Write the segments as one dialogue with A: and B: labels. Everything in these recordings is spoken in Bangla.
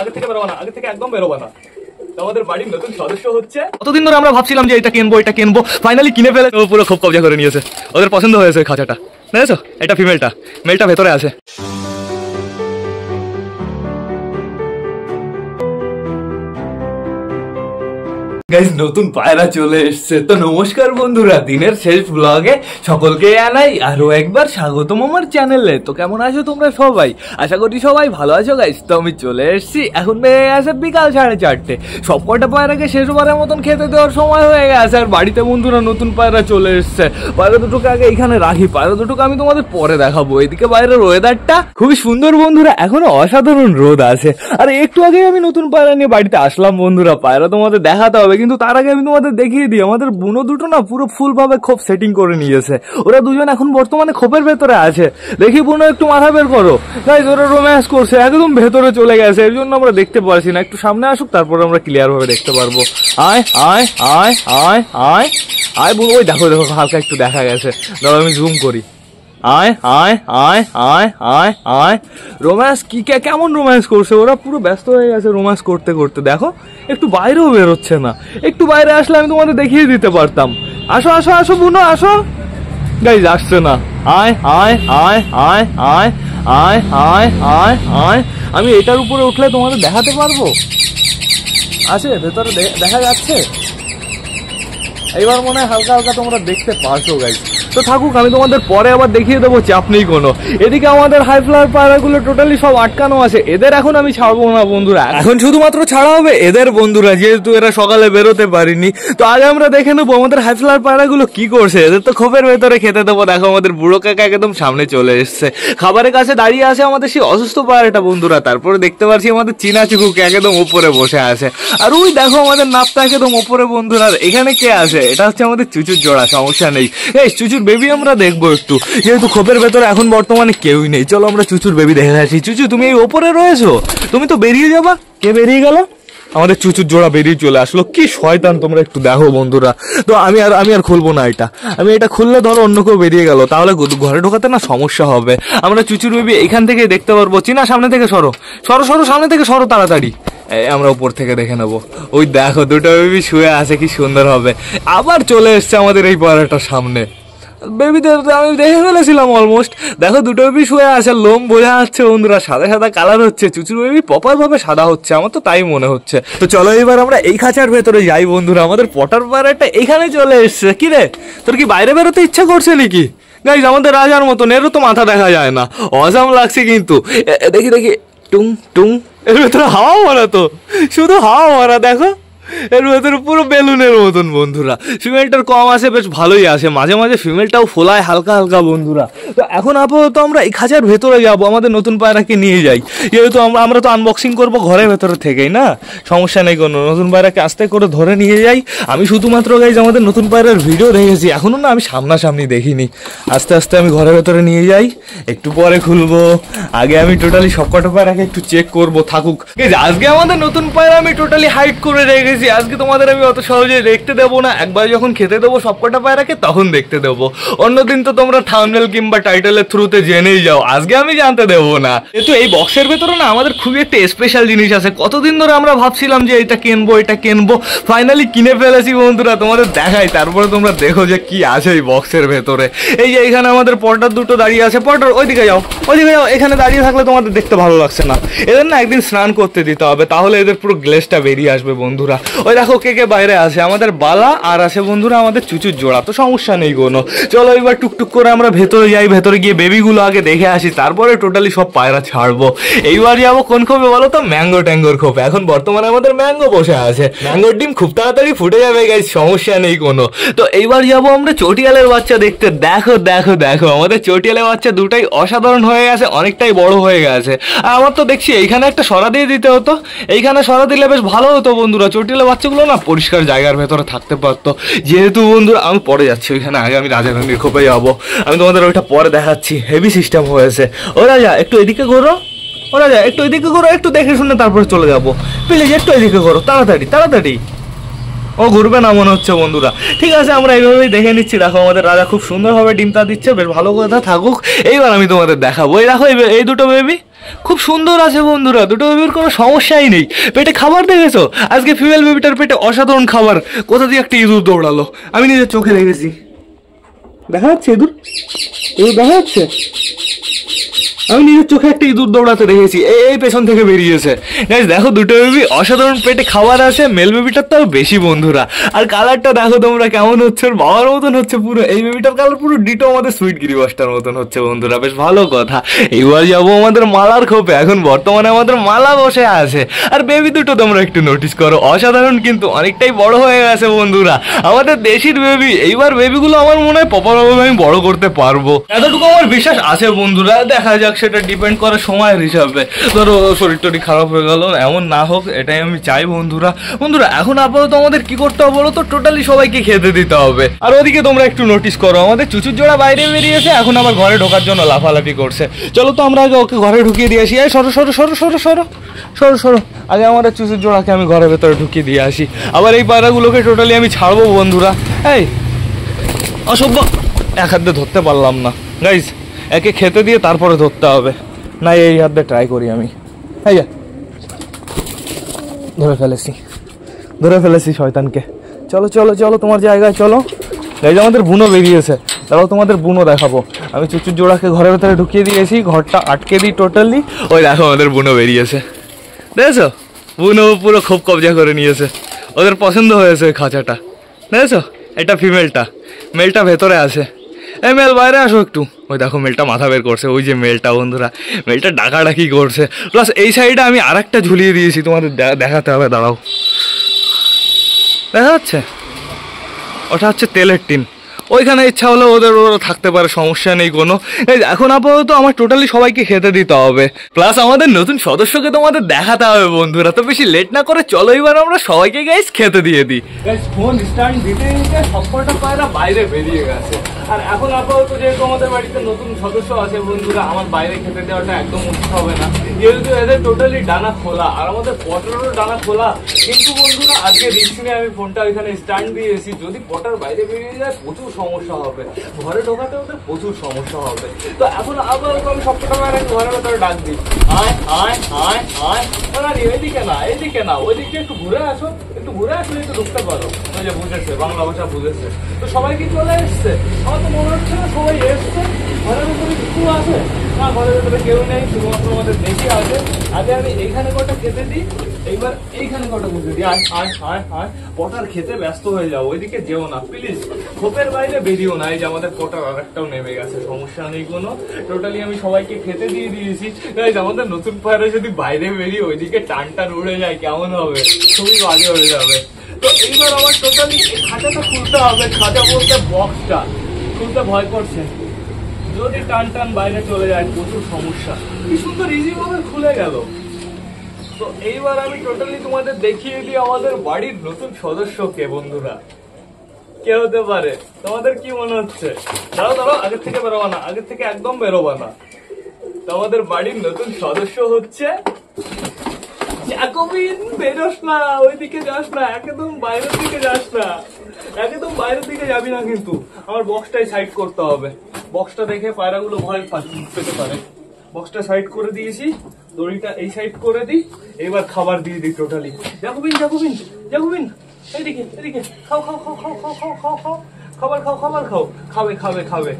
A: আগে থেকে বেরোবা না, আগে থেকে একদম বেরোবা না। আমাদের বাড়ির নতুন সদস্য হচ্ছে। কতদিন ধরে আমরা ভাবছিলাম যে এটা কিনবো, ফাইনালি কিনে ফেলে পুরো খুব কবজা করে নিয়েছে। ওদের পছন্দ হয়েছে খাঁচাটা, দেখেছো? এটা ফিমেলটা, মেলটা ভেতরে আছে। গাইস নতুন পায়রা চলে এসছে। তো নমস্কার বন্ধুরা, দিনের শেষ ব্লগে সকলকে জানাই আরো একবার স্বাগতম আমার চ্যানেলে। তো কেমন আছো তোমরা সবাই? আশা করি সবাই ভালো আছো গাইস। তো আমি চলে এসেছি, এখন বেড়ে গেছে বিকাল 4:30। সব কটা পায়রাকে শেষবারের মতন খেতে দেওয়ার সময় হয়ে গেছে। আর বাড়িতে বন্ধুরা নতুন পায়রা চলে এসছে। পায়রা দুটোকে আগে এখানে রাখি, পায়রা দুটোকে আমি তোমাদের পরে দেখাবো। এদিকে বাইরের ওয়েদারটা খুবই সুন্দর বন্ধুরা, এখনো অসাধারণ রোদ আছে। আর একটু আগে আমি নতুন পায়রা নিয়ে বাড়িতে আসলাম বন্ধুরা। পায়রা তোমাদের দেখাতে হবে, কিন্তু তার আগে আমি তোমাদের দেখিয়ে দিই আমাদের বুনো দুটো না পুরো ফুল ভাবে খোপ সেটিং করে নিয়েছে। ওরা দুজন এখন বর্তমানে খোপের ভেতরে আছে। দেখি বুনো একটু মাথা বের করো। গাইস ওরা রোম্যান্স করছে, একদম ভেতরে চলে গেছে, এর জন্য আমরা দেখতে পারছি না। একটু সামনে আসুক, তারপরে আমরা ক্লিয়ার ভাবে দেখতে পারবো। আয় আয় আয় আয় আয় আয় বুনো, ওই দেখো দেখো হালকা একটু দেখা গেছে। দাঁড়াও আমি জুম করি। আয় আয় আয় আয় আয় আয় রোম্যান্স কি কেমন রোম্যান্স করছে, ওরা পুরো ব্যস্ত হয়ে গেছে রোম্যান্স করতে করতে। দেখো একটু বাইরেও বেরোচ্ছে না, একটু বাইরে আসলে আমি তোমাদের দেখিয়ে দিতে পারতাম। আসো আসো আসো বুনো আসো। গাইজ আসছে না। আয় আয় আয় আয় আয় আয় আয় আয় আয় আমি এটার উপরে উঠলে তোমাদের দেখাতে পারবো। আছে ভেতরে দেখা যাচ্ছে, এইবার মনে হয় হালকা হালকা তোমরা দেখতে পারছো গাইজ। তো থাকুক, আমি তোমাদের পরে আবার দেখিয়ে দেবো, চাপ নেই কোনো। এদিকে আমাদের হাই ফ্লাওয়ার পায়রাগুলো টোটালি সব আটকানো আছে, এদের এখন আমি ছাড়বো না বন্ধুরা। এখন শুধুমাত্র ছাড়া হবে এদের বন্ধুরা, যেহেতু এরা সকালে বেরোতে পারিনি। তো আগে আমরা দেখে নেবো আমাদের হাই ফ্লাওয়ার পায়রাগুলো কি করছে। এদের তো খোপের ভেতরে খেতে দেবো। দেখো আমাদের বুড়ো কাকা একদম সামনে চলে এসছে, খাবারের কাছে দাঁড়িয়ে আছে আমাদের সেই অসুস্থ পায়রাটা বন্ধুরা। তারপরে দেখতে পাচ্ছি আমাদের চীনা চিকুকে একদম উপরে বসে আছে। আর ওই দেখো আমাদের নাপটা একদম উপরে বন্ধুরা। এখানে কে আছে? এটা হচ্ছে আমাদের চুচুর জোড়া, সমস্যা নেই। এই চুচুর বেবি আমরা দেখবো একটু, যেহেতু খোপের ভেতরে এখন বর্তমানে কেউই নেই। চলো আমরা চুচুর বেবি দেখে আসি। চুচু তুমি এই ওপরে রয়েছো, তুমি তো বেরিয়ে যাবা। কে বেরিয়ে গেল? আমাদের চুচুর জোড়া বেরিয়ে চলে আসলো। কি শয়তান, তোমরা একটু দেখো বন্ধুরা। তো আমি আর খুলবো না এটা, আমি এটা খুললে ধরো অন্য কেউ বেরিয়ে গেল, তাহলে ঘরে ঢোকাতে না সমস্যা হবে। আমরা চুচুর বেবি এখান থেকে দেখতে পারবো। চিনা সামনে থেকে সরো সরো সরো, সামনে থেকে সরো তাড়াতাড়ি। আমরা উপর থেকে দেখে নেবো। ওই দেখো দুটো বেবি শুয়ে আছে, কি সুন্দর হবে। আবার চলে এসছে আমাদের এই পায়রাটার সামনে। বেবিদের আমি দেখে ফেলেছিলাম অলমোস্ট। দেখো দুটো বেবি শুয়ে আছে, লোম বোঝা যাচ্ছে বন্ধুরা, সাদা সাদা কালার হচ্ছে। চুচুর বেবি প্রপার ভাবে সাদা হচ্ছে, আমার তো তাই মনে হচ্ছে। তো চলো এবার আমরা এই খাঁচার ভেতরে যাই বন্ধুরা। আমাদের পটার পায়রাটা এখানে চলে এসছে। কি রে, তোর কি বাইরে বেরোতে ইচ্ছা করছে নাকি? গাইজ আমাদের রাজার মতন, এরও তো মাথা দেখা যায় না, অজাম লাগছে কিন্তু। দেখি দেখি, টুং টুং, এর ভেতরে হাওয়া মারা, তো শুধু হাওয়া মারা। দেখো এর ভেতরে পুরো বেলুনের মতন বন্ধুরা। ফিমেলটার কম আসে, বেশ ভালোই আসে, মাঝে মাঝে ফিমেলটাও ফোলায় হালকা হালকা বন্ধুরা। তো এখন আপাতত আমরা এই খাঁচার ভেতরে যাবো, আমাদের নতুন পায়রাকে নিয়ে যাই। যেহেতু আমরা তো আনবক্সিং করবো ঘরের ভেতরে থেকেই না, সমস্যা নেই কোনো। নতুন পায়রাকে আস্তে করে ধরে নিয়ে যাই। আমি শুধুমাত্র গাইজ আমাদের নতুন পায়রার ভিডিও দেখেছি, এখনো না আমি সামনাসামনি দেখিনি। আস্তে আস্তে আমি ঘরের ভেতরে নিয়ে যাই, একটু পরে খুলবো। আগে আমি টোটালি সবকটা পায়রাকে একটু চেক করবো। থাকুক, আজকে আমাদের নতুন পায়রা আমি টোটালি হাইড করে রেখেছি। আজকে তোমাদের আমি অত সহজে দেখতে দেবো না, একবার যখন খেতে দেবো সবকটা পায়রাকে তখন দেখতে দেবো। অন্যদিন তো তোমরা থাম্বনেল কিংবা টাইটেলের থ্রুতে জেনেই যাও, আজকে আমি জানতে দেবো না। কিন্তু এই বক্সের ভেতরে না আমাদের খুবই একটা স্পেশাল জিনিস আছে। কতদিন ধরে আমরা ভাবছিলাম যে এটা কিনবো, ফাইনালি কিনে ফেলেছি বন্ধুরা। তোমাদের দেখাই, তারপরে তোমরা দেখো যে কি আছে এই বক্সের ভেতরে। এই যে এখানে আমাদের পটার দুটো দাঁড়িয়ে আছে। পটার ওইদিকে যাও, ওইদিকে যাও। এখানে দাঁড়িয়ে থাকলে তোমাদের দেখতে ভালো লাগছে না, এদের না একদিন স্নান করতে দিতে হবে, তাহলে এদের পুরো গ্লেজটা বেরিয়ে আসবে বন্ধুরা। ওই দেখো কে কে বাইরে আছে, আমাদের বালা আর আছে বন্ধুরা আমাদের চুচুর জোড়া। তো সমস্যা নেই কোনো। চলো এবার টুকটুক করে আমরা ভেতরে যাই, ভেতরে গিয়ে বেবিগুলো আগে দেখে আসি, তারপরে টোটালি সব পায়রা ছাড়বো। এইবার যাবো কোন খোপে বলো তো? ম্যাঙ্গো ট্যাঙ্গোর খোপে। এখন বর্তমানে আমাদের ম্যাঙ্গো বসে আছে, ম্যাঙ্গোর ডিম খুব তাড়াতাড়ি ফুটে যাবে গাইস, সমস্যা নেই কোনো। তো এইবার যাবো আমরা চটিয়ালের বাচ্চা দেখতে। দেখো দেখো দেখো আমাদের চটিয়ালের বাচ্চা দুটাই অসাধারণ হয়ে গেছে, অনেকটাই বড় হয়ে গেছে। আর আমার তো দেখছি এইখানে একটা সরা দিয়ে দিতে হতো, এইখানে সরা দিলে বেশ ভালো হতো বন্ধুরা। চটিয়ালের বাচ্চাগুলো না পরিষ্কার জায়গার ভেতরে থাকতে পারতো। যেহেতু বন্ধুরা আমি পরে যাচ্ছি ওইখানে, আগে আমি রাজা রানীর খোপে যাবো। আমি তোমাদের ওইটা পরে দেখাচ্ছি, হেভি সিস্টেম হয়েছে। ও রাজা একটু এদিকে ঘোরো, ও রাজা একটু এদিকে ঘোরো, একটু দেখে শুনে তারপরে চলে যাবো। প্লিজ একটু এদিকে ঘোরো, তাড়াতাড়ি তাড়াতাড়ি। ও ও ঘুরবে না মনে হচ্ছে বন্ধুরা। ঠিক আছে, আমরা এইভাবেই দেখে নিচ্ছি। দেখো আমাদের রাজা খুব সুন্দরভাবে ডিমটা দিচ্ছে, বেশ ভালো কথা থাকুক। এইবার আমি তোমাদের দেখাবো। এই দেখো এই দুটো বেবি খুব সুন্দর আছে বন্ধুরা, দুটো বেবির কোনো সমস্যাই নেই। পেটে খাবার দেখেছো? আজকে ফিমেল বেবিটার পেটে অসাধারণ খাবার। কোথা দিয়ে একটা ইঁদুর দৌড়ালো, আমি নিজের চোখে দেখেছি। দেখা যাচ্ছে ইঁদুর? ইঁদুর দেখা যাচ্ছে? আমি নিজের চোখে একটা ইঁদুর দৌড়াতে দেখেছি, এই পেছন থেকে বেরিয়েছে। গাইস দেখো দুটো বেবি অসাধারণ পেটে খাবার আছে, মেল বেবিটার তো বেশি বন্ধুরা। আর কালারটা দেখো তোমরা কেমন হচ্ছে, ওর বাবার মতন হচ্ছে পুরো। এই বেবিটার কালার পুরো ডিটো আমাদের সুইট গিরিবাসটার মতন হচ্ছে বন্ধুরা, বেশ ভালো কথা। এইবার যাবো আমাদের মালার খোপে। এখন বর্তমানে আমাদের মালা বসে আছে। আর বেবি দুটো তোমরা একটু নোটিস করো, অসাধারণ কিন্তু অনেকটাই বড় হয়ে গেছে বন্ধুরা আমাদের দেশির বেবি। এইবার বেবিগুলো আমার মনে হয় প্রপারভাবে আমি বড় করতে পারবো, এতটুকু আমার বিশ্বাস আছে বন্ধুরা। দেখা যাক, সেটা ডিপেন্ড করে সময়ের হিসাবে। ধরো শরীর টরীর খারাপ হয়ে গেল, এমন না হোক, এটাই আমি চাই বন্ধুরা। বন্ধুরা এখন আপাতত আমাদের কি করতে হবে বলো তো? টোটালি সবাইকে খেতে দিতে হবে। আর ওদিকে তোমরা একটু নোটিস করো, আমাদের চুচুর জোড়া বাইরে বেরিয়েছে, এখন আবার ঘরে ঢোকার জন্য লাফালাফি করছে। চলো তো আমরা আগে ওকে ঘরে ঢুকিয়ে দিয়ে আসি। এই সরো সরো সরো সরো সরো সরো সরো, আগে আমাদের চুচুর জোড়াকে আমি ঘরের ভেতরে ঢুকিয়ে দিয়ে আসি। আবার এই পায়রাগুলোকে টোটালি আমি ছাড়বো বন্ধুরা। এই অসভ্য, এক হাত দিয়ে ধরতে পারলাম না। গাইজ একে খেতে দিয়ে তারপরে ধরতে হবে, না এই হাত দিয়ে ট্রাই করি আমি। এই যা, ধরে ফেলেছি শয়তানকে। চলো চলো চলো তোমার জায়গায় চলো। গাইজ আমাদের বুনো বেরিয়েছে, তারাও তোমাদের বুনো দেখাবো। আমি চুচুর জোড়াকে ঘরের ভেতরে ঢুকিয়ে দিয়েছি, ঘরটা আটকে দিই টোটালি। ওই দেখো আমাদের বুনো বেরিয়েছে, দেখেছো? বুনো পুরো খুব কবজা করে নিয়েছে, ওদের পছন্দ হয়েছে ওই খাঁচাটা, দেখেছো? এটা ফিমেলটা, মেলটা ভেতরে আছে। এই মেল বাইরে আসো একটু। ওই দেখো মেলটা মাথা বের করছে, ওই যে মেলটা বন্ধুরা, মেলটা ডাকাডাকি করছে। প্লাস এই সাইডে আমি আরেকটা ঝুলিয়ে দিয়েছি, তোমাদের দেখাতে হবে, দাঁড়াও। দেখা যাচ্ছে? ওটা হচ্ছে তেলের টিন। ওইখানে ইচ্ছা হলে ওরা থাকতে পারে, সমস্যা নেই কোনো। এখন আপাতত আমার টোটালি সবাইকে খেতে দিতে হবে, প্লাস আমাদের নতুন সদস্যকে তোমাদের দেখাতে হবে বন্ধুরা। তো বেশি লেট না করে চলো এবার আমরা সবাইকে গাইস খেতে দিয়ে দিই। গাইস ফোন স্ট্যান্ড দিতে দিতে সবকটা পায়রা বাইরে বেরিয়ে গেছে। আর এখন আপাতত যেহেতু আমাদের বাড়িতে নতুন সদস্য আছে বন্ধুরা, আমার বাইরে খেতে দেওয়াটা একদম উচিত হবে না, যেহেতু এদের টোটালি ডানা খোলা আর আমাদের পটারেরও ডানা খোলা। কিন্তু বন্ধুরা আজকে রিস্ক নিয়ে আমি ফোনটা ওইখানে স্ট্যান্ড দিয়েছি, যদি পটার বাইরে বেরিয়ে যায় প্রচুর সমস্যা হবে, ঘরে ঢোকাতে ওদের প্রচুর সমস্যা হবে। তো এখন আপাতত আমি সবকটা পায়রা ঘরের ভেতরে ডাক দিই, আয় আয় আয় আয়। না এইদিকে না, এইদিকে না, ওইদিকে একটু ঘুরে আসো, একটু ঘুরে আসলে একটু ঢুকতে পারো। ওই যে বুঝেছে, বাংলা ভাষা বুঝেছে। তো সবাই কি চলে এসছে? আমার তো মনে হচ্ছে না সবাই এসছে। ঘরের ভেতরে কিছু আছে না? ঘরের ভেতরে কেউ নেই, শুধুমাত্র আমাদের দেখি আছে। আগে আমি এইখানে কটা খেতে দিই, এইবার এইখানে কটা বুঝে দিই। আয় আয় আয় আয়, পটার খেতে ব্যস্ত হয়ে যাও, ওইদিকে যেও না প্লিজ, খোপের বাইরে বেরিয়েও না। এই যে আমাদের পটার আরেকটাও নেমে গেছে, সমস্যা নেই কোনো। টোটালি আমি সবাইকে খেতে দিয়ে দিয়েছি। আমাদের নতুন পায়রা যদি বাইরে বেরিয়ে ওইদিকে টান উড়ে যায় কেমন হবে? খুবই বাজে হয়ে যাবে। তো এইবার আমার টোটালি খাঁচাটা খুলতে হবে, খাঁচা বলতে বক্সটা খুলতে ভয় করছে, যদি টান বাইরে চলে যায় প্রচুর সমস্যা। কি সুন্দর ইজি ভাবে খুলে গেল। তো এইবার আমি টোটালি তোমাদের দেখিয়ে দিই আমাদের বাড়ির নতুন সদস্যকে বন্ধুরা, কে হতে পারে? তোমাদের কি মনে হচ্ছে? দাঁড়াও দাঁড়াও, আগের থেকে বেরোবা না, আগের থেকে একদম বেরোবা না। তো আমাদের বাড়ির নতুন সদস্য হচ্ছে জ্যাকোবিন। বেরোস না, ওইদিকে যাস না, একদম বাইরের দিকে যাস না, একদম বাইরের দিকে যাবি না। কিন্তু আমার বক্সটাই সাইড করতে হবে, বক্সটা দেখে পায়রাগুলো ভয় পেতে পারে। বক্সটা সাইড করে দিয়েছি, দড়িটা এই সাইড করে দিই। এবার খাবার দিয়ে দিই টোটালি। জ্যাকোবিন জ্যাকোবিন জ্যাকোবিন, এদিকে এদিকে, খাও খাও খাও খাও খাও খাও খাও খাও, খাবার খাও খাবার খাও, খাবে খাবে খাবে।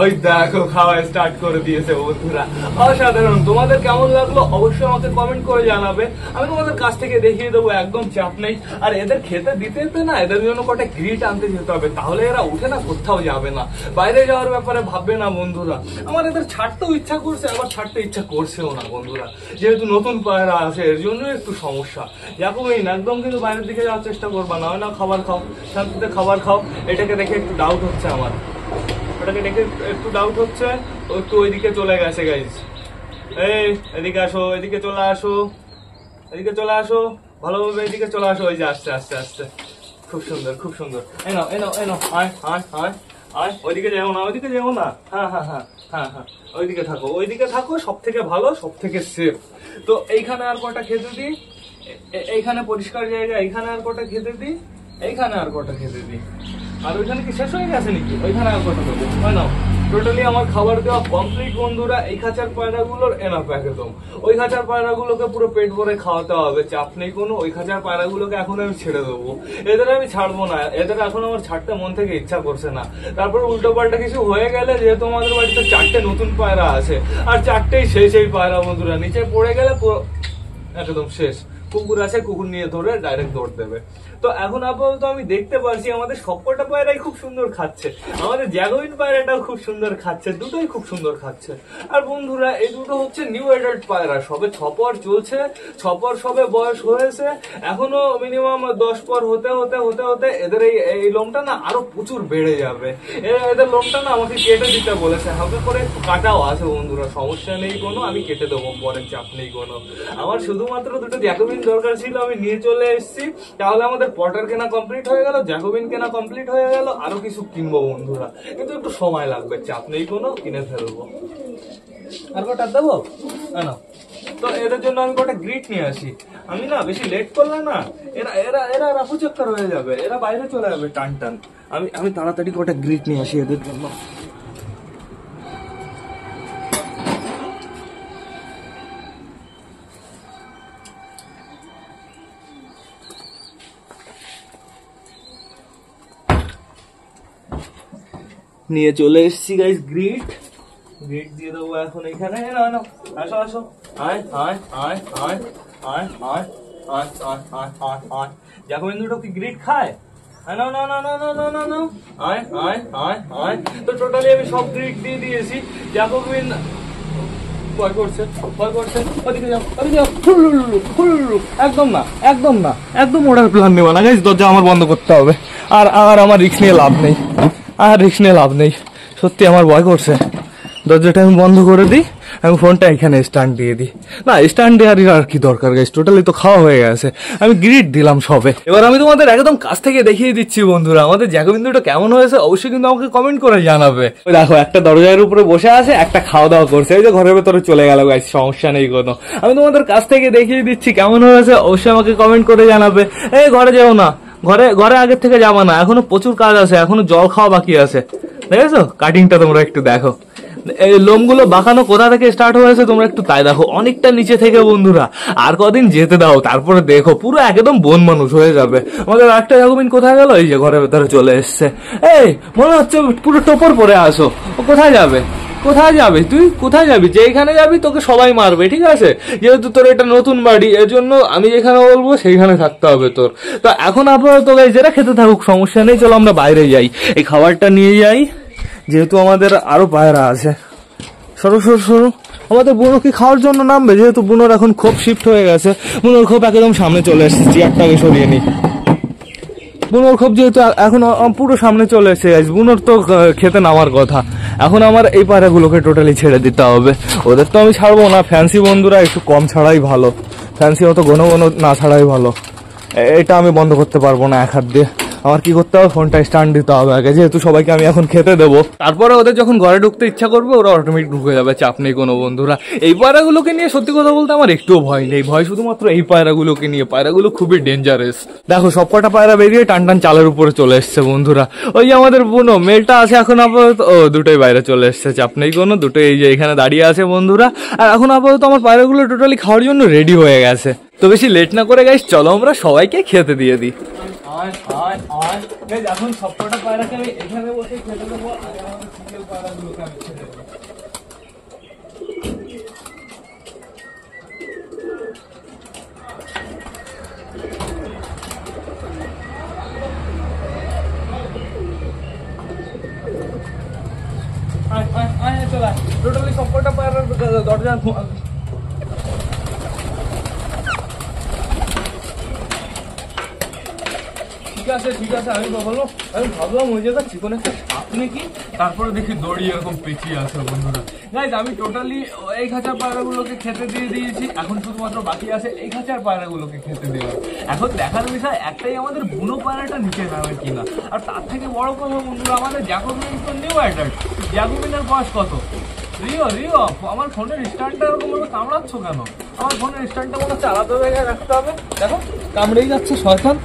A: ওই দেখো খাওয়া স্টার্ট করে দিয়েছে বন্ধুরা, অসাধারণ। তোমাদের কেমন লাগলো অবশ্যই আমাকে কমেন্ট করে জানাবে, আমি তোমাদের কাছ থেকে দেখিয়ে দেবো, একদম চাপ নেই। আর এদের খেতে দিতে না, এদের জন্য কটা গ্রিট আনতে যেতে হবে, তাহলে এরা উঠে না কোথাও যাবে না, বাইরে যাওয়ার ব্যাপারে ভাববে না বন্ধুরা। আমার এদের ছাড়তেও ইচ্ছা করছে, আবার ছাড়তে ইচ্ছা করছেও না বন্ধুরা, যেহেতু নতুন পায়রা আছে এর জন্য একটু সমস্যা। জ্যাকোবিন একদম কিন্তু বাইরের দিকে যাওয়ার চেষ্টা করবা না, হয় না খাবার খাও, শান্তিতে খাবার খাও। এটাকে দেখে একটু ডাউট হচ্ছে আমার, ওটাকে দেখে একটু ডাউট হচ্ছে, ও একটু ওইদিকে চলে গেছে গাইজ। এই এদিকে আসো, এদিকে চলে আসো, এদিকে চলে আসো, ভালোভাবে এদিকে চলে আসো। ওই যে আসছে আসছে আসছে, খুব সুন্দর খুব সুন্দর। এই নাও এই নাও এই নাও, আয় আয় আয় আয়। ওইদিকে যাও না, ওইদিকে যাও না, হ্যাঁ হ্যাঁ হ্যাঁ হ্যাঁ হ্যাঁ, ওইদিকে থাকো, ওইদিকে থাকো, সব থেকে ভালো, সব থেকে সেফ। তো এইখানে আর কটা খেতে দিই, এইখানে পরিষ্কার জায়গা, এইখানে আর কটা খেতে দিই। এইখানে আর কটা খেতে দিই। আর ওইখানে কি শেষ হয়ে গেছে নাকি? ওইখানে আর কটা দেবো, হয় না? টোটালি আমার খাবার দেওয়া কমপ্লিট বন্ধুরা। এই খাঁচার পায়রাগুলোর এনাফ একদম। ওই খাঁচার পায়রাগুলোকে পুরো পেট ভরে খাওয়াতে হবে, চাপ নেই কোনো। ওই খাঁচার পায়রাগুলোকে এখন আমি ছেড়ে দেবো, এদের আমি ছাড়বো না। এদের এখন আমার ছাড়তে মন থেকে ইচ্ছা করছে না। তারপর উল্টো পাল্টা কিছু হয়ে গেলে, যেহেতু আমাদের বাড়িতে 4টে নতুন পায়রা আছে, আর 4টেই সেই পায়রা বন্ধুরা, নিচে পড়ে গেলে একদম শেষ। কুকুর আছে, কুকুর নিয়ে ধরে ডাইরেক্ট দৌড় দেবে। তো এখন আপাতত আমি দেখতে পাচ্ছি আমাদের সবকটা পায়রাই খুব সুন্দর খাচ্ছে। আমাদের জ্যাকোবিন পায়রাটাও খুব সুন্দর খাচ্ছে, দুটোই খুব সুন্দর খাচ্ছে। আর বন্ধুরা এই দুটো হচ্ছে নিউ অ্যাডাল্ট পায়রা, সবে 6 পর চলছে। 6 পর সবে বয়স হয়েছে, এখনো মিনিমাম 10 পর হতে হতে হতে হতে এদের এই লোমটা না আরো প্রচুর বেড়ে যাবে। এদের লোমটা না আমাকে কেটে দিতে বলেছে, হালকা করে একটু কাটাও আছে বন্ধুরা, সমস্যা নেই কোনো, আমি কেটে দেবো পরে, চাপ নেই কোনো। আমার শুধুমাত্র দুটো জ্যাকোবিন দরকার ছিল, আমি নিয়ে চলে এসেছি। তাহলে আমাদের পটার কেনা কমপ্লিট হয়ে গেল, জ্যাকোবিন কেনা কমপ্লিট হয়ে গেল, আরো কিছু কিনবো বন্ধুরা, কিন্তু একটু সময় লাগবে, চাপ নেই কোনো, কিনে ফেলবো। আর কটা দেবো না? তো এদের জন্য আমি কটা গ্রিট নিয়ে আসি। আমি না বেশি লেট করলে না এরা এরা এরা রাফু চক্কর হয়ে যাবে, এরা বাইরে চলে যাবে টান টান। আমি তাড়াতাড়ি কটা গ্রিট নিয়ে আসি এদের জন্য। নিয়ে চলে এসেছি গাইস গ্রিট দিয়ে দেবো এখন এখানে। আসো আসো, আয় আয় আয় আয় আয় আয় আয় আয় আয় আয় আয়। জ্যাকোবিন দুটো কি গ্রিট খায়? না না না না না না না না, আয় আয় আয় আয়। তো টোটালি আমি সব গ্রিট দিয়ে দিয়েছি। জ্যাকোবিন ভয় করছে, ওদিকে যাও, ওদিকে যাও। একদম না, একদম না, একদম ওটার প্ল্যান নেবা না গাইস, দরজা আমার বন্ধ করতে হবে। আর আমার রিস্ক নিয়ে লাভ নেই, সত্যি আমার ভয় করছে। দরজাটা আমি বন্ধ করে দিই, আমি ফোনটা এখানে স্ট্যান্ড দিয়ে দিই। না স্ট্যান্ড দেওয়ার আর কি দরকার গাইস, টোটালি তো খাওয়া হয়ে গেছে, আমি গ্রিট দিলাম সবে। এবার আমি তোমাদের একদম কাছ থেকে দেখিয়ে দিচ্ছি বন্ধুরা আমাদের জ্যাকোবিন দুটো কেমন হয়েছে, অবশ্যই কিন্তু আমাকে কমেন্ট করে জানাবে। ওই দেখো একটা দরজার উপরে বসে আছে, একটা খাওয়া দাওয়া করছে, এই যে ঘরের ভেতরে চলে গেল গাইস, সমস্যা নেই কোনো। আমি তোমাদের কাছ থেকে দেখিয়ে দিচ্ছি কেমন হয়েছে, অবশ্যই আমাকে কমেন্ট করে জানাবে। এই ঘরে যেও না, ঘরে আগের থেকে যাবা না, এখনো প্রচুর কাজ আছে, এখনো জল খাওয়া বাকি আছে। দেখেছো কাটিংটা তোমরা একটু দেখো, এই লোমগুলো বাঁকানো কোথা থেকে স্টার্ট হয়েছে তোমরা একটু তাই দেখো, অনেকটা নিচে থেকে বন্ধুরা। আর কদিন যেতে দাও, তারপরে দেখো পুরো একদম বন মানুষ হয়ে যাবে। আমাদের একটা জ্যাকোবিন কোথায় গেল? এই যে ঘরের ভেতরে চলে এসছে। এই মনে হচ্ছে পুরো টোপর পরে আসো, ও কোথায় যাবে? তুই কোথায় যাবি? যেখানে যাবি তোকে সবাই মারবে, ঠিক আছে? যেহেতু তোর এটা নতুন বাড়ি, এর জন্য আমি যেখানে বলবো সেইখানে থাকতে হবে তোর। তো এখন আপাতত গাইস যেটা খেতে থাকুক, সমস্যা নেই, চলো আমরা বাইরে যাই, এই খাবারটা নিয়ে যাই, যেহেতু আমাদের আরো পায়রা আছে। সরো আমাদের বুনো কি খাওয়ার জন্য নামবে, যেহেতু বুনোর এখন খোপ শিফট হয়ে গেছে, বুনোর খোপ একদম সামনে চলে এসেছে। চেয়ারটাকে সরিয়ে নি, বুনোর খোপ যেহেতু এখন পুরো সামনে চলে এসেছে, বুনোর তো খেতে নামার কথা। এখন আমার এই পায়রাগুলোকে টোটালি ছেড়ে দিতে হবে, ওদের তো আমি ছাড়বো না। ফ্যান্সি বন্ধুরা একটু কম ছাড়াই ভালো, ফ্যান্সি অত ঘন না ছাড়াই ভালো। এটা আমি বন্ধ করতে পারবো না এক হাত দিয়ে, আমার কি করতে হবে, ফোনটা স্ট্যান্ড দিতে হবে আগে, যেহেতু সবাইকে আমি এখন খেতে দেবো। তারপরে ওদের যখন ঘরে ঢুকতে ইচ্ছা করবে, ওরা অটোমেটিক ঢুকে যাবে, চাপ নেই কোনো বন্ধুরা। এই পায়রাগুলোকে নিয়ে সত্যি কথা বলতে আমার একটুও ভয় নেই, ভয় শুধুমাত্র এই পায়রাগুলোকে নিয়ে। পায়রাগুলো খুবই ডেঞ্জারাস। দেখো সবকটা পায়রা বেরিয়ে টান চালের উপরে চলে এসছে বন্ধুরা। ওই যে আমাদের বুনো মেলটা আছে এখন আপাতত, দুটোই বাইরে চলে এসছে, চাপ নেই কোনো, দুটোই এই যে এখানে দাঁড়িয়ে আছে বন্ধুরা। আর এখন আপাতত আমার পায়রাগুলো টোটালি খাওয়ার জন্য রেডি হয়ে গেছে। তো বেশি লেট না করে গাইস চলো আমরা সবাইকে খেতে দিয়ে দিই। এখন সবকটা পায়রাকে আমি এখানে বসে খেতে দেবো, আর আমাদের সিঙ্গেল পায়রাগুলোকে আমি খেতে দেবো। চলা টোটালি সবকটা পায়রার দরজা ঠিক আছে আমি ভাবলাম ওই জায়গা চিকন একটা সাপ নাকি, তারপরে দেখি দড়ি এরকম পেঁচিয়ে আছে বন্ধুরা। গাইজ আমি টোটালি এই খাঁচার পায়রাগুলোকে খেতে দিয়ে দিয়েছি, এখন শুধুমাত্র বাকি আছে এই খাঁচার পায়রাগুলোকে খেতে দেওয়া। এখন দেখার বিষয় একটাই, আমাদের বুনো পায়রাটা নিচে নামে কিনা। আর তার থেকে বড় কথা বন্ধুরা, আমাদের জ্যাকোবিন তো নিউ অ্যাডাল্ট, জ্যাকোবিনের বয়স কত? রিও আমার ফোনের স্ট্যান্ডটা এরকম ভাবে কামড়াচ্ছ কেন? আমার ফোনের স্ট্যান্ডটা মনে হচ্ছে আলাদা জায়গায় রাখতে হবে। দেখো কামড়েই যাচ্ছে শয়তান।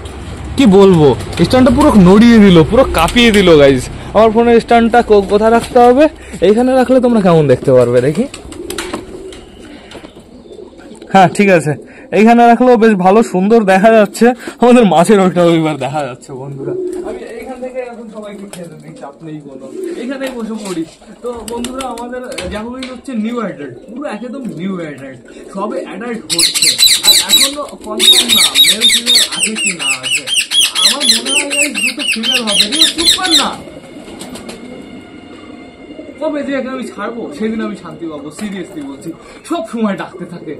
A: কি বলবো, স্ট্যান্ডটা পুরো নড়িয়ে দিল, পুরো কাঁপিয়ে দিল গাইজ। আমার ফোনের স্ট্যান্ডটা কোথায় রাখতে হবে? এইখানে রাখলে তোমরা কেমন দেখতে পারবে দেখি। হ্যাঁ ঠিক আছে, এইখানে রাখলেও বেশ ভালো সুন্দর দেখা যাচ্ছে, আমাদের মাছের ওটাও এবার দেখা যাচ্ছে বন্ধুরা। আমি এইখান থেকে এখন সবাইকে খেতে দিই, চাপ নেই কোনো, এইখানেই বসে পড়ি। তো বন্ধুরা আমাদের জ্যাকোবিন হচ্ছে নিউ অ্যাডাল্ট, পুরো একদম নিউ অ্যাডাল্ট, সবে অ্যাডাল্ট হচ্ছে। আর এখনো কনফার্ম না মেল ফিমেল আছে কি না আছে। আমার মনে হয় গাইস দুটো ফিমেল হবে। চুপ কর না, কবে যে আমি ছাড়বো সেদিন আমি শান্তি পাবো, সিরিয়াসলি বলছি। সব সময় ডাকতে থাকে,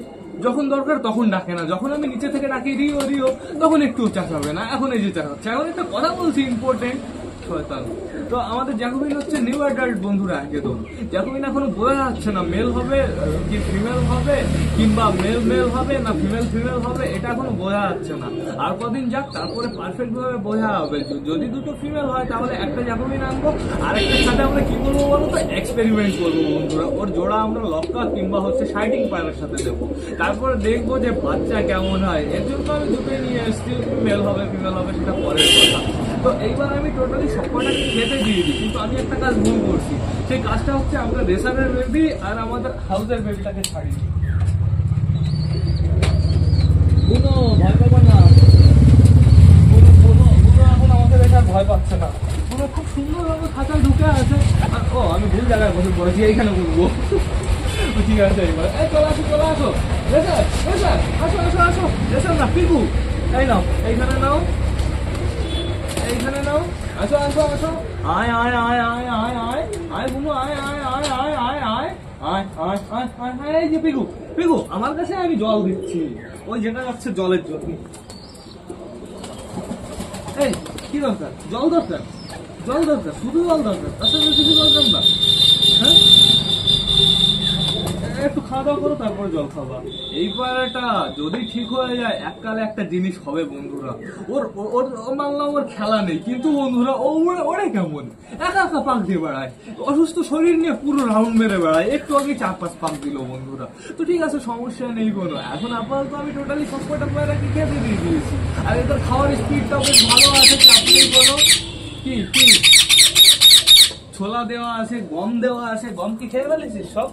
A: যখন দরকার তখন ডাকে না, যখন আমি নিচে থেকে ডাকি রিও রিও তখন একটু চাচাবে না, এখন এই যে চাচাচ্ছে। এখন একটা কথা বলছি ইম্পর্টেন্ট, শয়তান। তো আমাদের জ্যাকোবিন হচ্ছে নিউ অ্যাডাল্ট বন্ধুরা একদম। জ্যাকোবিন এখনো বোঝা যাচ্ছে না মেল হবে কি ফিমেল হবে, কিংবা মেল মেল হবে না ফিমেল ফিমেল হবে, এটা এখনো বোঝা যাচ্ছে না। আর কদিন যাক, তারপরে পারফেক্ট ভাবে বোঝা হবে। যদি দুটো ফিমেল হয় তাহলে একটা জ্যাকোবিন আনবো, আরেকটার সাথে আমরা কি করবো বলো তো, এক্সপেরিমেন্ট করবো বন্ধুরা। ওর জোড়া আমরা লক্কা কিংবা হচ্ছে শাইটিং পায়ের সাথে দেবো, তারপরে দেখবো যে বাচ্চা কেমন হয়। এর জন্য আমি দুটোই নিয়ে এসছি, মেল হবে ফিমেল হবে সেটা পরের কথা। তো এইবার আমি টোটালি সবকটাকে খেতে দিয়ে দিই, কিন্তু আমি একটা কাজ ভুল করছি। সেই কাজটা হচ্ছে আমরা রেসারের বেবি আর আমাদের হাউসের বেবিটাকে ছাড়ি। বুনো ভয় পাবো না, বুনো এখন আমাদের এটা ভয় পাচ্ছে না। বুনো খুব সুন্দরভাবে খাঁচায় ঢুকে আছে। আর ও আমি ভুল জায়গায় বসে পড়েছি, এইখানে বলবো। ঠিক আছে এবার এই চলে আসো চলে আসো, রেসার রেসার আসো আসো আসো, রেসার না পিকু, এই নাও এইখানে নাও, এইখানে নাও, আসো আসো আসো, আয় আয় আয় আয় আয় আয় আয় বুনু আয় আয় আয় আয় আয় আয় আয় আয় আয় আয় আয়। এই যে পিকু পিকু আমার কাছে, আমি জল দিচ্ছি, ওই যেটা যাচ্ছে জলের জন্য। এই কি দরকার? জল দরকার, জল দরকার, শুধু জল দরকার, তাছাড়া কিছু দরকার না। হ্যাঁ একটু খাওয়া দাওয়া করো তারপরে জল খাবা। এই পায়রাটা যদি ঠিক হয়ে যায় এককালে একটা জিনিস হবে বন্ধুরা। ওর ওর মানলাম ওর খেলা নেই, কিন্তু বন্ধুরা ও ওরে কেমন একা একা পাক দিয়ে বেড়ায়, অসুস্থ শরীর নিয়ে পুরো রাউন্ড মেরে বেড়ায়। একটু আগে 4-5 পাক দিল বন্ধুরা। তো ঠিক আছে, সমস্যা নেই কোনো। এখন আপাতত আমি টোটালি সবকটা পায়রাকে খেতে দিয়ে দিয়েছি, আর এদের খাওয়ার স্পিডটাও বেশ ভালো আছে, চাপ নেই কোনো। কি কি ছোলা দেওয়া আছে, গম দেওয়া আছে। গম কি খেয়ে ফেলেছিস সব?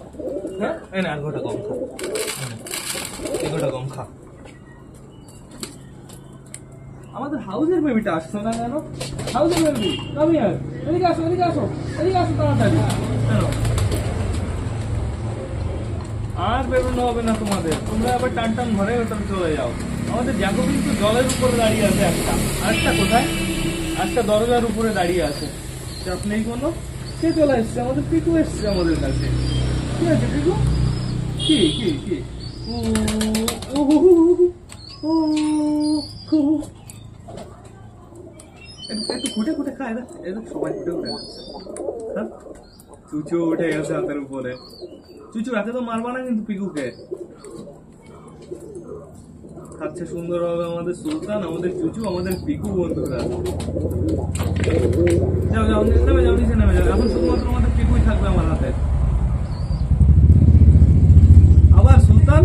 A: হ্যাঁ না, আর গোটা গম খা, গোটা গম খা। আমাদের হাউসের বেবিটা আসছে না কেন? হাউসের বেবি আমি আর এদিকে আসো, এদিকে আসো, এদিকে আসো তাড়াতাড়ি। আর বেরোনো হবে না তোমাদের, তোমরা আবার টান টান ঘরের ভেতরে চলে যাও। আমাদের জ্যাকোবিন তো জলের উপরে দাঁড়িয়ে আছে একটা, আরেকটা কোথায়? একটা দরজার উপরে দাঁড়িয়ে আছে, চাপ নেই কোনো। সে চলে এসছে, আমাদের পিকু এসছে আমাদের কাছে। কি আছে পিকু? কি কি কি একটু খুঁটে খুঁটে খায় না, সবাই খুঁটে খুঁটে খাচ্ছে। হ্যাঁ চুচু উঠে গেছে হাতের উপরে। চুচু একে তো মারবা না কিন্তু পিকুকে। খাচ্ছে সুন্দরভাবে আমাদের সুলতান, আমাদের চুচু, আমাদের পিকু বন্ধুরা। যাও যাও নেমে যাও, নিচে নেমে যাও। এখন শুধুমাত্র আমাদের পিকুই থাকবে আমার হাতে। আবার সুলতান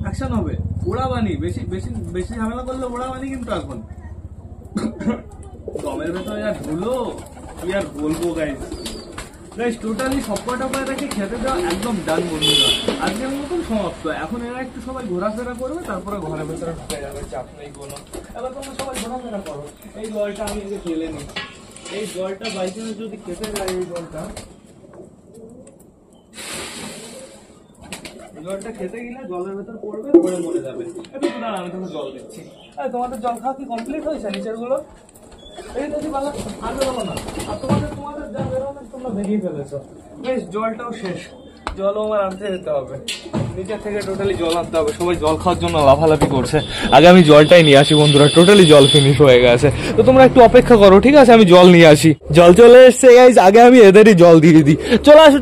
A: অ্যাকশন হবে, ওড়াবানি। বেশি বেশি বেশি ঝামেলা করলে ওড়াবানি কিন্তু। এখন গমের ভেতরে যা ধুলো, কি আর বলবো গাইস। গাইস টোটালি সবকটা পায়রাকে খেতে দেওয়া একদম ডান বন্ধুরা। আজকের মতন সমাপ্ত। এখন এরা একটু সবাই ঘোরাফেরা করবে, তারপরে ঘরের ভেতরে ঢুকে যাবে, চাপ নেই কোনো। এবার তোমরা সবাই ঘোরাফেরা করো। এই জলটা আমি এসে ফেলে নিই, এই জলটা বাইচান্স যদি খেতে যায়, এই জলটা জলটা খেতে গেলে জলের ভেতর পড়বে, পড়ে মরে যাবে। একটু দাঁড়া, আমি তোকে জল দিচ্ছি। তোমাদের জল খাওয়া কি কমপ্লিট হয়েছে নিচের গুলো? এই দেখি বালা আর বেরোবো না। আর তোমাদের তোমাদের যা বেরোনো তোমরা বেরিয়ে ফেলেছো। বেশ জলটাও শেষ, জলও আমার আনতে যেতে হবে। নিচের থেকে টোটালি জল আনতে হবে। সবাই জল খাওয়ার জন্য লাফালাফি করছে। আগে আমি জলটাই নিয়ে আসি বন্ধুরা, টোটালি জল ফিনিশ হয়ে গেছে। তো তোমরা একটু অপেক্ষা করো, ঠিক আছে? আমি জল নিয়ে আসি। জল চলে এসছে গাইস, আগে আমি এদেরই জল দিয়ে দিই। চলে আসো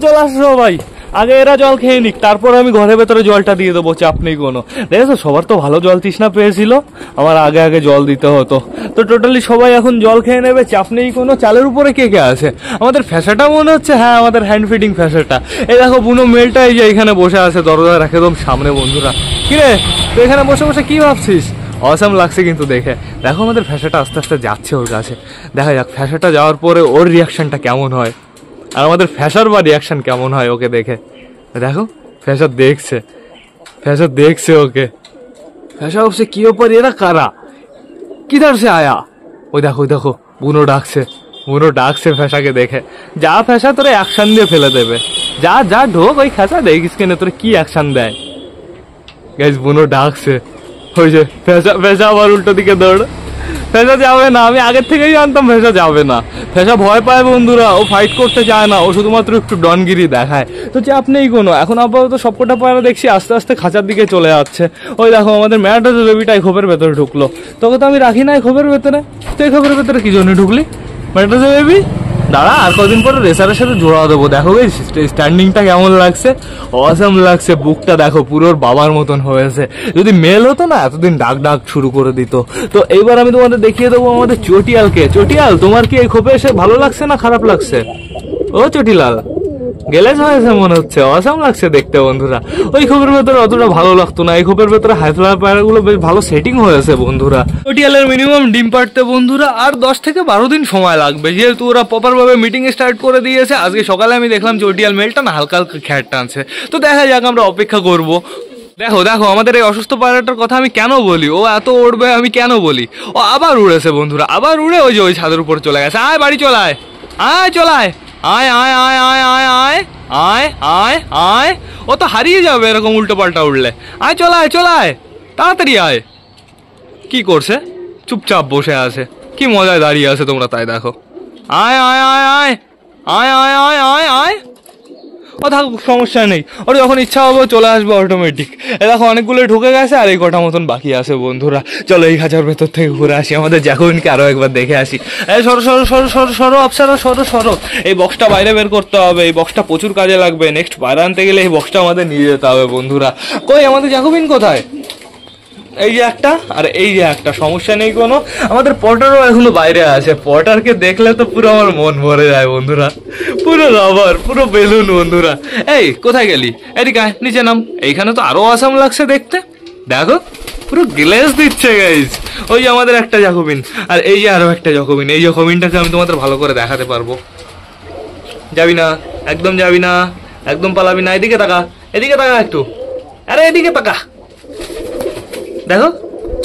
A: সবাই, আগে এরা জল খেয়ে নিক, তারপর আমি ঘরের ভেতরে জলটা দিয়ে দেবো, চাপ নেই কোনো। দেখেছো সবার তো ভালো জল তৃষ্ণা পেয়েছিল, আমার আগে আগে জল দিতে হতো। তো টোটালি সবাই এখন জল খেয়ে নেবে, চাপ নেই কোনো। চালের উপরে কে কে আছে? আমাদের ফ্যাসাটা মনে হচ্ছে, হ্যাঁ আমাদের হ্যান্ড ফিডিং ফ্যাসাটা। এই দেখো বুনো মেলটা এই যে এখানে বসে আছে দরজার একদম সামনে বন্ধুরা। কিরে তুই এখানে বসে বসে কি ভাবছিস? অসাম লাগছে কিন্তু দেখে। দেখো আমাদের ফ্যাশাটা আস্তে আস্তে যাচ্ছে ওর কাছে, দেখা যাক ফ্যাশাটা যাওয়ার পরে ওর রিয়াকশানটা কেমন হয় আর আমাদের ফ্যাশার বা রিয়াকশান কেমন হয় ওকে দেখে। দেখো ফ্যাশা দেখছে ওকে। फैसा उससे की ऊपर ये ना करा किधर से आया। ওই দেখো বুনো ডাকছে ফ্যাশাকে দেখে। যা ফ্যাশা তোরে অ্যাকশন দিয়ে ফেলে দেবে, যা ঢোক ওই ফ্যাশা দেখিস কেন তোরে কি অ্যাকশন দেয়। গাইস বুনো ডাকছে, ওই যে ফ্যাশা আবার উল্টো দিকে দৌড়। ফ্যাশা যাবে না, আমি আগের থেকেই জানতাম ফ্যাশা যাবে না। ফ্যাশা ভয় পায় বন্ধুরা, ও ফাইট করতে চায় না, ও শুধুমাত্র একটু ডনগিরি দেখায়। তো চাপ নেই কোনো, এখন আপাতত সবকটা পায়রা দেখছি আস্তে আস্তে খাঁচার দিকে চলে যাচ্ছে। ওই দেখো আমাদের ম্যাটার বেবিটা খোপের ভেতরে ঢুকলো। তোকে তো আমি রাখি না খোপের ভেতরে, তুই খোপের ভেতরে কি জন্য ঢুকলি ম্যাটার বেবি? দাঁড়া আর কদিন পরে রেসারের সাথে জোড়া দেবো। দেখো এই স্ট্যান্ডিংটা কেমন লাগছে, অসাম লাগছে। বুকটা দেখো পুরো বাবার মতন হয়েছে। যদি মেল হতো না এতদিন ডাক শুরু করে দিত। তো এইবার আমি তোমাদের দেখিয়ে দেবো আমাদের চটিয়ালকে। চটিয়াল তোমার কি এই খোপে এসে ভালো লাগছে না খারাপ লাগছে? ও চটিলাল গেলেজ হয়েছে মনে হচ্ছে, অসাম লাগছে দেখতে বন্ধুরা। ওই খোপের ভেতরে অতটা ভালো লাগতো না, এই খোপের ভেতরে হাই ফ্লাওয়ার পায়রাগুলো বেশ ভালো সেটিং হয়েছে বন্ধুরা। চটিয়ালের মিনিমাম ডিম পাড়তে বন্ধুরা আর 10 থেকে 12 দিন সময় লাগবে, যেহেতু ওরা প্রপার ভাবে মিটিং স্টার্ট করে দিয়েছে। আজকে সকালে আমি দেখলাম চটিয়াল মেলটা না হালকা খ্যাট টানছে। তো দেখা যাক, আমরা অপেক্ষা করব। দেখো আমাদের এই অসুস্থ পায়রাটার কথা আমি কেন বলি, ও এত উড়বে আমি কেন বলি। ও আবার উড়েছে বন্ধুরা, আবার উড়ে ওই যে ওই ছাদের উপর চলে গেছে। আয় বাড়ি চলায়, চলায়, আয় আয় আয় আয় আয় আয় আয় আয় আয়। ও তো হারিয়ে যাবে এরকম উল্টো পাল্টা উঠলে। আয় চলায় তাড়াতাড়ি আয়। কি করছে? চুপচাপ বসে আছে, কি মজায় দাঁড়িয়ে আছে তোমরা তাই দেখো। আয় আয় আয় আয় আয় আয় আয় আয় আয়। ও থাকুক, সমস্যা নেই, ওর যখন ইচ্ছা হবে চলে আসবে অটোমেটিক। এ দেখো অনেকগুলো ঢুকে গেছে আর এই কটা মতন বাকি আছে বন্ধুরা। চলো এই খাঁচার ভেতর থেকে ঘুরে আসি, আমাদের জ্যাকোবিনকে আরো একবার দেখে আসি। এই সরো অপসারা, সরো। এই বক্সটা বাইরে বের করতে হবে, এই বক্সটা প্রচুর কাজে লাগবে। নেক্সট পায়রা আনতে গেলে এই বক্সটা আমাদের নিয়ে যেতে হবে বন্ধুরা। কই আমাদের জ্যাকোবিন কোথায়? এই যে একটা আর এই যে একটা, সমস্যা নেই কোনো। আমাদের পটারও এখনো বাইরে আছে। পটারকে দেখলে তো পুরো আমার মন ভরে যায় বন্ধুরা, পুরো রাবার, পুরো বেলুন বন্ধুরা। এই কোথায় গেলি? এদিকে আয়, নিচে নাম। এইখানে তো আরো আসাম লাগছে দেখতে, দেখো পুরো গ্লেজ দিচ্ছে গাইস। ওই যে আমাদের একটা জ্যাকোবিন আর এই যে আরো একটা জ্যাকোবিন। এই জ্যাকোবিনটাকে আমি তোমাদের ভালো করে দেখাতে পারবো। যাবি না, একদম যাবি না, একদম পালাবি না। এদিকে তাকা একটু, আরে এদিকে তাকা। দেখো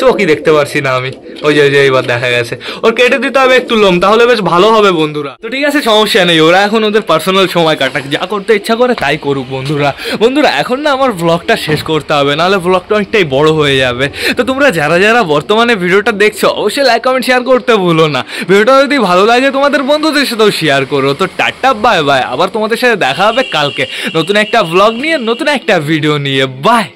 A: চোখই দেখতে পারছি না আমি। ওই যে এইবার দেখা গেছে। ওর কেটে দিতে হবে একটু লোম, তাহলে বেশ ভালো হবে বন্ধুরা। তো ঠিক আছে, সমস্যা নেই, ওরা এখন ওদের পার্সোনাল সময় কাটাক, যা করতে ইচ্ছা করে তাই করুক বন্ধুরা। এখন না আমার ব্লগটা শেষ করতে হবে, নাহলে ব্লগটা অনেকটাই বড় হয়ে যাবে। তো তোমরা যারা বর্তমানে ভিডিওটা দেখছো অবশ্যই লাইক কমেন্ট শেয়ার করতে ভুলো না। ভিডিওটা যদি ভালো লাগে তোমাদের বন্ধুদের সাথেও শেয়ার করো। তো টাটা বাই বাই, আবার তোমাদের সাথে দেখা হবে কালকে নতুন একটা ব্লগ নিয়ে, নতুন একটা ভিডিও নিয়ে। বাই।